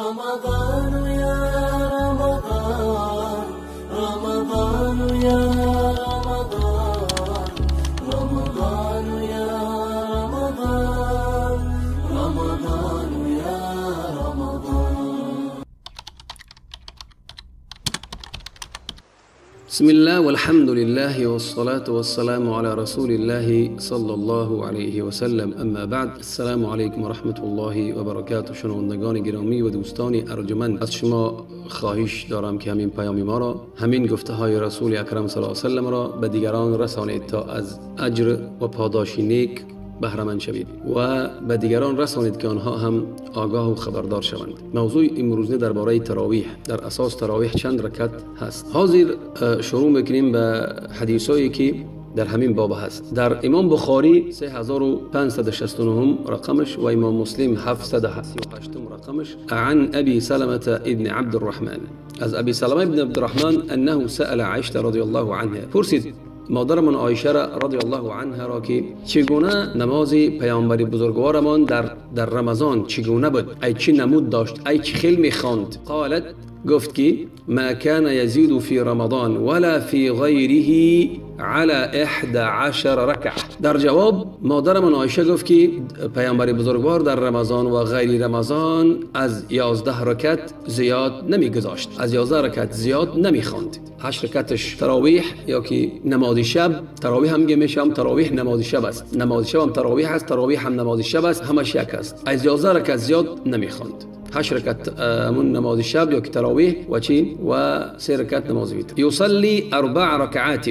رمضان يا رمضان رمضان يا رمضان رمضان يا رمضان رمضان يا رمضان. بسم الله والحمد لله والصلاة والسلام على رسول الله صلى الله عليه و سلم. اما بعد، السلام علیکم و رحمت الله و برکاته. شنوندگان گرامی و دوستان ارجمند، از شما خواهش دارم که همین پیام ما را، همین گفته های رسول اکرم صلی الله علیه و سلم را به دیگران رسانید تا از اجر و پاداش نیک بهره مند شوید و به دیگران رسانید که آنها هم آگاه و خبردار شوند. موضوع امروزه درباره تراویح. در اساس تراویح چند رکعت هست؟ حاضر شروع میکنیم به حدیثایی که در همین باب هست. در امام بخاری 3569 رقمش و امام مسلم 738 رقمش. عن ابي سلمة ابن عبد الرحمن، از ابي سلمة ابن عبد الرحمن انه سأل عائشة رضی الله عنها، پرسید مادر من عایشه رضی الله عنها را که چگونه نماز پیامبر بزرگوارمان در رمضان چگونه بود، ای چه نمود داشت، ای چه خیلی میخواند. قالت، گفت که ما كان يزيد في رمضان ولا في غيره على 11 ركعه. در جواب مادر من عایشه گفت که پیامبر بزرگوار در رمضان و غیر رمضان از 11 رکعت زیاد نمیگذاشت، از 11 رکعت زیاد نمیخواند. 8 رکعتش تراویح یا که نماز شب، تراویح هم میشه، هم تراویح نماز شب است، نماز شب هم تراویح است، تراویح هم نماز شب است، همش یک است. از 11 رکعت زیاد نمیخواند. 8 رکعت من نماز شب یا که تراویح و چی و 3 رکعت نماز ویتر. یصلی 4 رکعات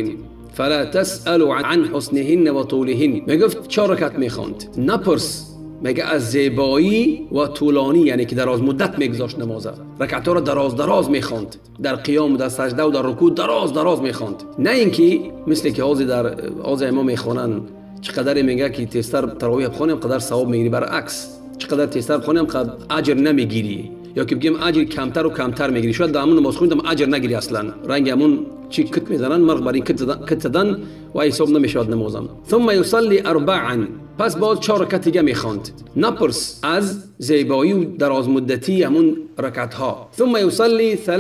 فلا تسأل عن حسنهن و طولهن. میگفت 4 رکعت میخواند، نپرس میگه از زیبایی و طولانی، یعنی که دراز مدت میگذاشت نماز، رکعت‌ها را دراز میخواند، در قیام و در سجده و در رکوع دراز میخواند. نه اینکه مثل که آز امام میخوانن چقدر میگه که تیزتر تراویح بخونیم قدر ثواب میگیری، برعکس چقدر تیزتر بخونیم قدر اجر نمیگیری، یا که بگیم اجر کمتر و کمتر میگیری. شاید در همون نماز خوندم اجر نگیری اصلا، رنگ همون چی کت میزنن، مرغ بر این کت زدن و حساب نمیشود نمازم. ثم یصلی 4، پس باز 4 رکعت دیگه میخواند، نپرس از زیبایی و دراز مدتی همون رکعت ها. ثم یصلی 3،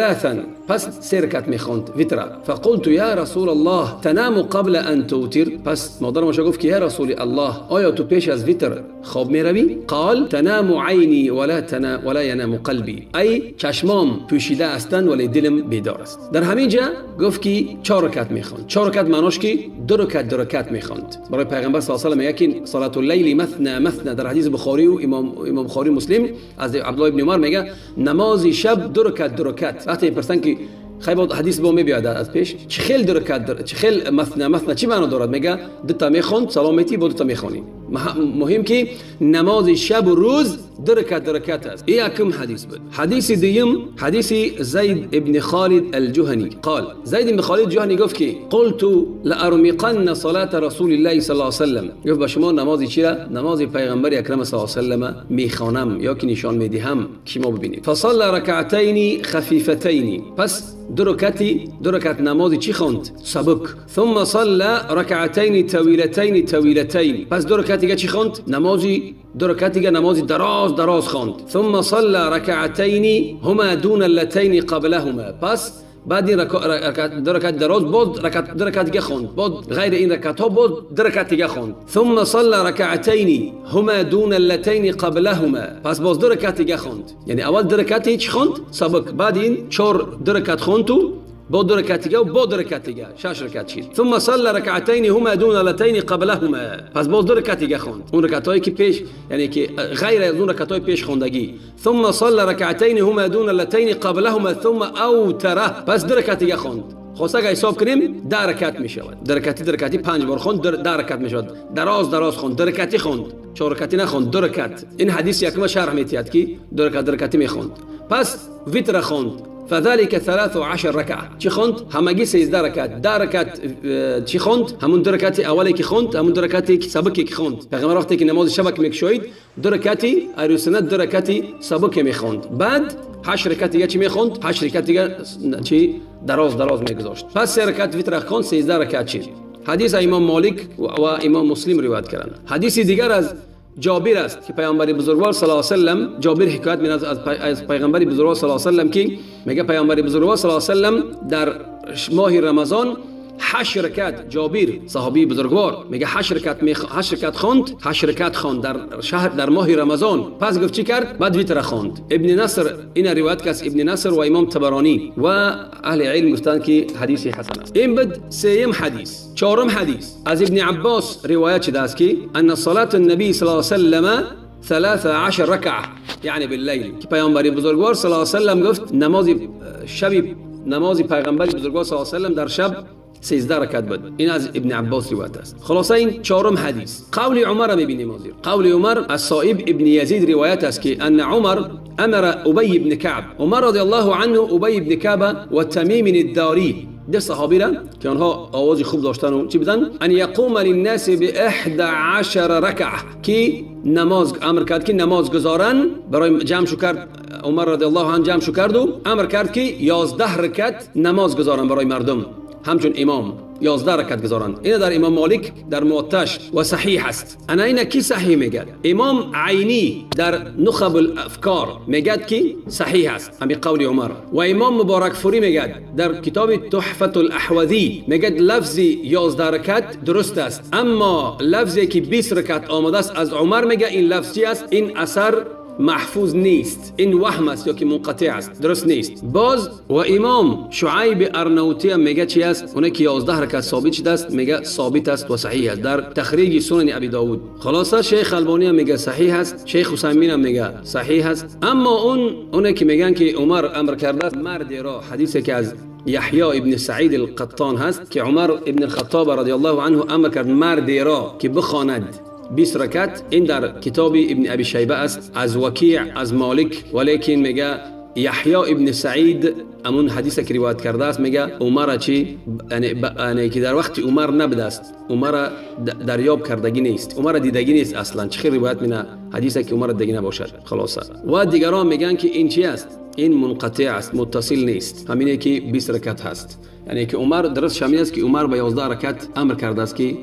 پس 3 رکعت میخواند ویتر. فقلت یا رسول الله تنام قبل ان توتر، پس مادرم گفت که یا رسول الله آیا تو پیش از ویتر خواب میروی؟ قال تنام عینی ولا ینام قلبی، ای چشمام پوشیده هستند ولی دلم بیدار است. در همین جا گفت که 4 رکعت میخواند. 4 رکعت معناش که 2 رکعت میخواند. برای پیغمبر صلی الله علیه و آله میگه صلات اللیل مثنى. در حدیث بخاری و امام بخاری مسلم از عبدالله ابن عمر میگه نماز شب 2 رکعت. وقتی میپرسن که خیلی حدیث با میاد از پیش چه خیل 2 رکعت، چه خیل مثنى چی معنی دارد؟ میگه 2 تا میخوند سلامتی، با 2 تا میخونی. مهم که نماز شب و روز 2 رکعت است. این یکم حدیث بود. حدیث دیگه حدیث زید ابن خالد الجهنی قال، زید ابن خالد الجهنی گفت که قلت لارمقن صلاه رسول الله صلی الله علیه و سلم، گفت با شما نماز چی را؟ نماز پیغمبر اکرم صلی الله علیه و سلم میخوانم یا که نشان میدهم که ما ببینید. فصلى رکعتین خفیفتین، پس 2 رکعت نماز چی خواند؟ سبک. ثم صلى رکعتین طویلتین، پس 2 رکعت دیگه چی خواند؟ 2 رکعت دیگه نماز دراز خواند. ثم صلى رکعتین هما دون اللتین قبلهما، پس بعد این 2 رکعت دراز باز 2 رکعت دیگه خواند، باز غیر این رکعت ها باز 2 رکعت دیگه خواند. ثم صلى رکعتین هما دون اللتین قبلهما، پس باز 2 رکعت دیگه خواند. یعنی اول 2 رکعت چی خواند؟ سبک. بعد این 2 رکعت خواند تو با 2 رکعت دیگه و با 2 رکعت دیگه 6 رکعت شد. ثم صلى رکعتین هما دون اللتین قبلهما، پس باز 2 رکعت دیگه خواند، اون رکعتایی که پیش، یعنی که غیر از اون رکعتای پیش خوندگی. ثم صلى رکعتین هما دون اللتین قبلهما ثم اوتر، پس 2 رکعت دیگه خواند. خلاص اگه حساب کنیم 10 رکعت میشود. 2 رکعتی 5 بار خواند، 10 رکعت میشود. دراز خواند، 2 رکعتی خواند، 4 رکعتی نخواند، 2 رکعت. این حدیث یکم شرح میتید که 2 رکعتی میخواند. پس ویتر خواند. فذلك 13 ركعه. چی خوند؟ همگی 13 رکعت. 10 رکعت چی خوند؟ همون 2 رکعت اولی که خوند، همون 2 رکعتی که سبکی که خوند. پیغمبر وقتی که نماز شب میکشید 2 رکعتی ایروسنت 2 رکعتی سبک میخوند. بعد 8 رکعت دیگه چی میخوند؟ 8 رکعت دیگه چی دراز میگذاشت. پس 3 رکعت ویتر خوند، 13 رکعت شد. حدیث امام مالک و امام مسلم روایت کردند. حدیث دیگر از جابر است که پیامبر بزرگوار صلی الله علیه و سلم، جابر حکایت می‌کند از پیامبر بزرگوار صلی الله علیه و سلم که میگه پیامبر بزرگوار صلی الله علیه و سلم در ماه رمضان 8 رکعت، جابر صحابی بزرگوار میگه 8 رکعت خواند در ماه رمضان. پس گفت چی کرد؟ بعد ویتر خواند. ابن نصر این روایت که از ابن نصر و امام طبرانی و اهل علم گفتند که حدیث حسن است. این بود سوم حدیث. چهارم حدیث از ابن عباس روایت شده است که ان صلاه النبی صلی الله علیه و سلم 13 رکعه یعنی باللیل، که پیامبر بزرگوار صلی الله علیه و سلم گفت نماز پیغمبر بزرگوار صلی الله علیه و سلم در شب 13 رکعت بود. این از ابن عباس روایت است. خلاصه این چهارم حدیث. قول عمر میبینیم. قول عمر از صائب ابن یزید روایت است که ان عمر امر ابی بن کعب، عمر رضی الله عنه ابی بن کعب و تمیم الداری، ده صحابی را که آنها آواز خوب داشتن و چی بودن، ان یقوم للناس ب 11 رکعه، که نماز امر کرد که نماز گزارن برای جمع شو کرد. عمر رضی الله عنه جمع شو کرد و امر کرد که 11 رکعت نماز گزارن برای مردم، همچون امام 11 رکعت گزارن. این در امام مالک در موطاش و صحیح است. انا اینا کی صحیح میگه؟ امام عینی در نخب الافکار میگه که صحیح است همین قول عمر، و امام مبارک فوری میگه در کتاب تحفه الاحوذی میگه لفظ 11 رکعت درست است، اما لفظی که 20 رکعت آمده است از عمر میگه این لفظ چی است؟ این اثر محفوظ نیست، این وهم است یا که منقطع است، درست نیست. باز و امام شعیب ارنوطی میگه چی است؟ اون که 11 رکعت ثابت شده است میگه ثابت است و صحیح است در تخریج سنن ابی داود. خلاصه شیخ البانی میگه صحیح است، شیخ حسین میگه صحیح است. اما اون که میگن که عمر امر کرده است مرد را، حدیثی که از یحیی ابن سعید القطان هست که عمر ابن الخطاب رضی الله عنه امر کرد مرد را که بخواند 20 رکعت. این در کتاب ابن ابی شیبه است از وکیع از مالک، ولیکن میگه یحیی ابن سعید امون حدیث که روایت کرده است میگه عمر چی یعنی که در وقت عمر نبوده است، عمر دریاب کردگی نیست، عمر دیدگی نیست اصلا، چه روایت مینا حدیثی که عمر دیدگی نباشد. خلاصه و دیگران میگن که این چی است؟ این منقطع است، متصل نیست، همینه که 20 رکعت هست. یعنی که عمر درست شامل است که عمر با 11 رکعت امر کرده است که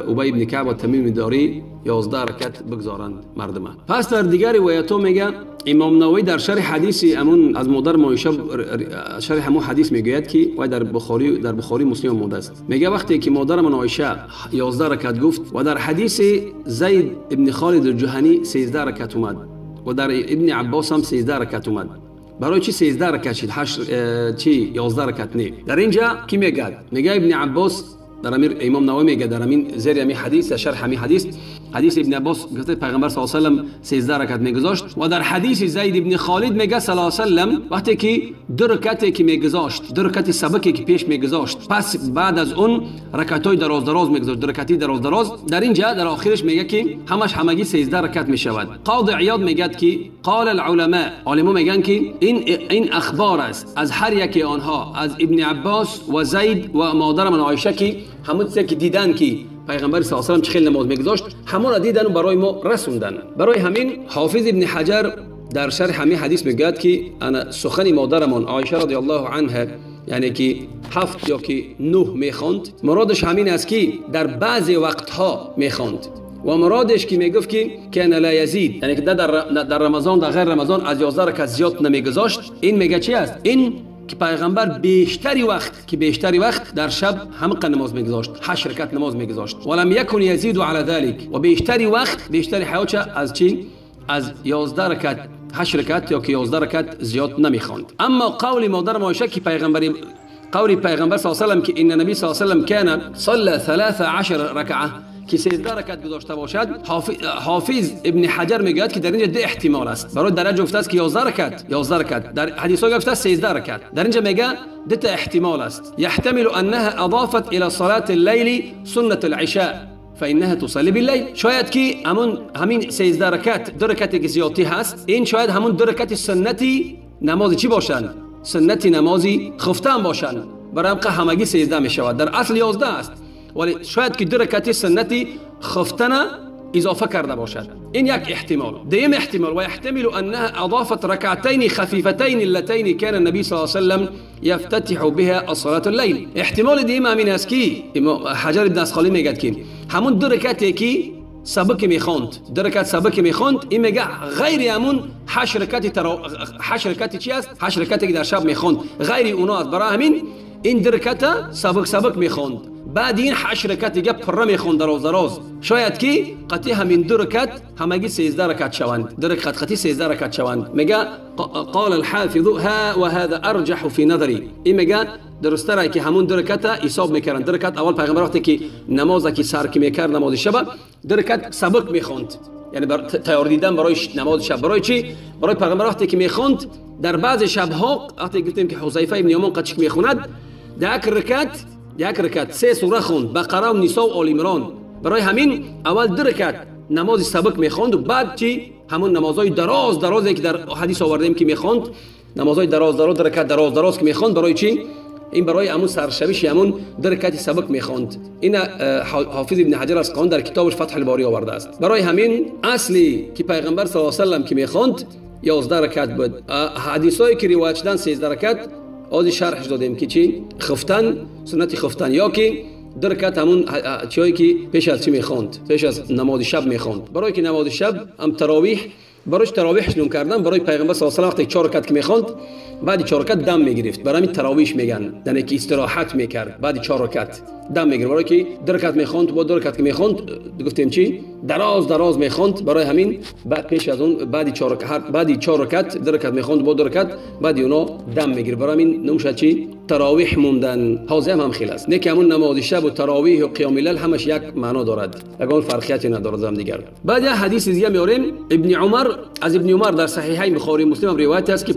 ابی ابن کعب و تمیم الداری 11 رکعت بگذارند مردم. پس در دیگر روایت‌ها میگه امام نووی در شرح حدیث امون از مادر عایشه شرح همون حدیث میگوید که و در بخاری مسلم موجود است، میگه وقتی که مادر عایشه 11 رکعت گفت و در حدیث زید ابن خالد الجهنی 13 رکعت اومد و در ابن عباس هم 13 رکعت اومد، برای چی 13 رکعت شد؟ 11 رکعت نه. در اینجا کی میگه؟ میگه ابن عباس در امام نووی میگه در همین زیر همین حدیث شرح همین حدیث ابن عباس گفته پیغمبر صلی الله علیه و سلم 13 رکعت میگذاشت و در حدیث زید ابن خالد میگه صلی الله علیه و سلم وقتی که 2 رکعتی که میگذاشت، 2 رکعت سبکی که پیش میگذاشت، پس بعد از اون رکعتای دراز میگذاشت، 2 رکعتی دراز. در اینجا در آخرش میگه که همگی 13 رکعت میشود. قاضی عیاض میگه که قال العلماء، علما میگن که این اخبار است از هر یکی آنها، از ابن عباس و زید و مادر من عایشه که همون چیزی که دیدن که پیغمبر صلی الله علیه و سلم چه خیلی نماز میگذاشت همون را دیدن و برای ما رسوندن. برای همین حافظ ابن حجر در شرح همین حدیث میگه که انا سخن مادرمان عایشه رضی الله عنها یعنی که 7 یا که 9 میخوند، مرادش همین است که در بعضی وقتها میخوند و مرادش که میگفت که کان لا یزید، یعنی که در رمضان در غیر رمضان از 11 رکعت زیاد نمیگذاشت. این میگه چی است؟ این که پیغمبر بیشتری وقت در شب همه نماز میگذاشت، 8 رکعت نماز میگذاشت. ولم یکن یزید علی ذلك، و بیشتری حیاتش از چی؟ از 11 رکعت 8 رکعت یا که 11 رکعت زیاد نمیخواند. اما قول مادر عایشه که قول پیغمبر صلی الله علیه و سلم که ان نبی صلی الله علیه و سلم کان صلى 13 رکعه که 13 رکعت گذاشته باشد، حافظ ابن حجر میگه که در اینجا 2 احتمال است. برای درجه گفته است که 11 رکعت در حدیث ها گفته است 13 رکعت، در اینجا میگه 2 احتمال است. يحتمل انها اضافت الى صلاه الليل سنه العشاء فانها تصلي بالليل، شاید که همین 13 رکعت 2 رکعتی که زیادی هست، این شاید همون 2 رکعت سنتی نماز چی باشن؟ سنتی نمازی خفتن باشن، برای همگی 13 میشود. در اصل 11 است ولی شاید که 2 رکعت سنتی خفتن اضافه کرده باشد. این یک احتمال. دوم احتمال و يحتمل انها اضافت ركعتين خفيفتين اللتين كان النبي صلى الله عليه وسلم يفتتح بها صلاه الليل. احتمال دوم همین است که حجر بن اسقلانی میگه که همون 2 رکعتی که سبک میخوند، 2 رکعت سبک میخوند، این میگه غیر همون 8 رکعتی چی است؟ 8 رکعتی که در شب میخوند غیر اونا است. برای همین این 2 رکعت سبک میخوند. بعد این 8 رکعت دیگه پر میخوند دراز. شاید که قطعی همین 2 رکعت همگی 13 رکعت شوند. 2 رکعت قطعی 13 رکعت شوند. میگه قال الحافظ ها و هذا ارجح في نظري. این میگه درسته را که همون 2 رکعت حساب میکردن. 2 رکعت اول پیغمبر وقتی که نمازی که سر میکرد نماز شب 2 رکعت سبک میخوند، یعنی تیار دیدن برای نماز شب. برای چی؟ برای پیغمبر وقتی که میخوند در بعض شبها وقتی گفتیم که حذیفه ابن یمان قد میخوند 1 رکعت 3 سوره خوند، بقره و نساء و آل عمران. برای همین اول 2 رکعت نماز سبک میخوند و بعد چی همون نمازهای درازی که در حدیث آوردیم که میخوند، نمازهای دراز 2 رکعت دراز که میخوند. برای چی؟ این برای همون سرشبیش همون 2 رکعت سبک میخوند. این حافظ ابن حجر اسقلانی در کتابش فتح الباری آورده است. برای همین اصلی که پیغمبر صلی الله علیه و سلم که میخوند 11 رکعت بود. حدیثایی که روایت شدن 13 رکعت از شرحش دادیم که چی خفتن، سنت خفتن، یا که 2 رکعت همون چیزی که پیش از چی میخوند، پیش از نماز شب میخوند. برای که نماز شب هم تراویح شنو کردن. برای پیغمبر صلی الله علیه و سلم 4 رکعت که میخوند بعد 4 رکعت دم میگرفت. برای همین تراویح میگن، یعنی که استراحت میکرد بعد 4 رکعت دم میگرفت. برای که 2 رکعت میخوند با 2 رکعت که میخوند گفتیم چی دراز میخوند. برای همین بعد پیش از اون بعد 4 رکعت 2 رکعت میخوند با 2 رکعت بعد اونا دم میگرفت. برای همین نمیشه چی تراویح موندن. حاضر هم خیلی است، نه که همون نماز شب و تراویح و قیام اللیل همش یک معنا دارد، اون فرقیتی ندارد هم دیگر. بعد حدیث دیگه میاریم از ابن عمر در صحیحین بخاری مسلم روایت است که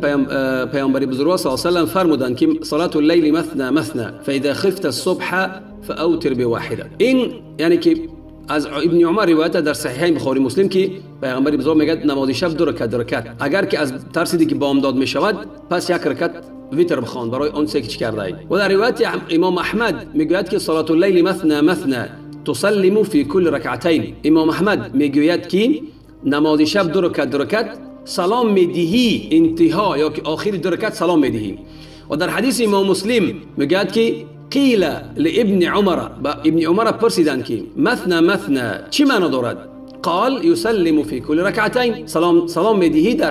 پیامبر بزرگوار صلی الله علیه و سلم فرمودند که صلات اللیل مثنى فاذا خفت الصبح فاوتر بواحده. این یعنی که از ابن عمر روایت در صحیحین بخاری مسلم که پیامبر بزرگوار میگه نماز شب 2 رکعت اگر که از ترسیدی که بامداد میشود پس 1 رکعت ویتر بخوان برای اون چه کرده ای. و در روایت امام احمد میگوید که صلات اللیل مثنى تسلم فی کل رکعتین. امام احمد میگوید که نماز شب 2 رکعت سلام میدهی، انتها یا که آخر 2 رکعت سلام میدهی. و در حدیث امام مسلم میگوید که قیل لابن عمر، ابن عمر پرسیدند که مثنى چی معنی دارد؟ قال يسلم في كل ركعتين. سلام میدهی در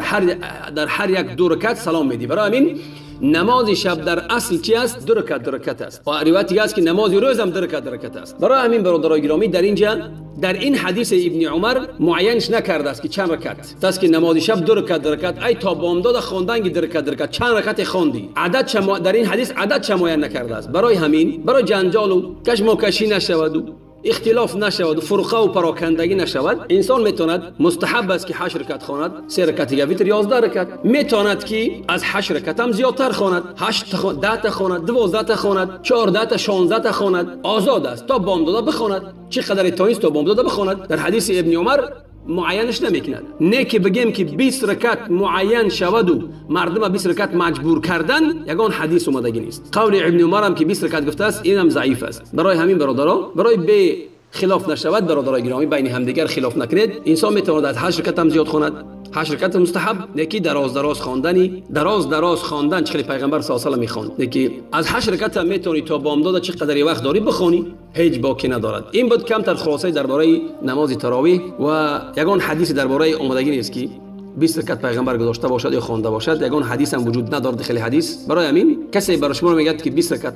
هر یک 2 رکعت سلام میدهی. برای همین نماز شب در اصل چی است؟ 2 رکعت است. و روایتی است که نماز روز هم 2 رکعت است. برای همین برادرای گرامی در اینجا در این حدیث ابن عمر معینش نکرده است که چند رکعت است که نماز شب 2 رکعت ای تا بامداد خواندن 2 رکعت چند رکعت خواندی. عدد در این حدیث عدد معین نکرده است. برای همین برای جنجال و کشمکشی نشود و اختلاف نشود و فرقه و پراکندگی نشود، انسان میتواند مستحب است که 8 رکعت خواند، 3 رکعت یا ویتر 11 رکعت، میتواند که از 8 رکعت هم زیادتر خواند، 8 تا 10 تا خواند، 12 تا خواند، 14 تا 16 تا خواند، آزاد است تا بامداد بخواند، چقدر توانست تا بامداد بخواند. در حدیث ابن عمر معینش نمیکند، نه که بگیم که 20 رکعت معین شود و مردم 20 رکعت مجبور کردن، یگان حدیث اومدگی نیست. قول ابن عمر هم که 20 رکعت گفته است اینم ضعیف است. برای همین برادران، برای به خلاف نشود برادرای گرامی، بین همدیگر خلاف نکنید. انسان میتواند از 8 رکعت هم زیاد خواند، 8 رکعت مستحب، نکی دراز خواندنی، دراز خواندن چه پیغمبر صلی الله علیه و آله میخواند، نکی از 8 رکعت هم میتونی تا بامداد چقدر وقت داری بخونی، هیچ باکی ندارد. این بود کمتر خلاصه درباره نماز تراویح و یگان حدیث درباره اومدگی نیست که 20 رکعت پیغمبر گذاشته باشد یا خوانده باشد، یگان حدیث هم وجود ندارد داخل حدیث. برای همین کسی برای شما میگه که 20 رکعت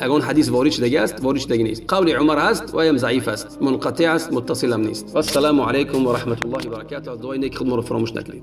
یگان حدیث وارد شده است، وارد شده نیست. قول عمر است و هم ضعیف است، منقطع است، متصل هم نیست. والسلام علیکم و رحمت الله و برکاته. دعای نیک خود ما رو فراموش نکنید.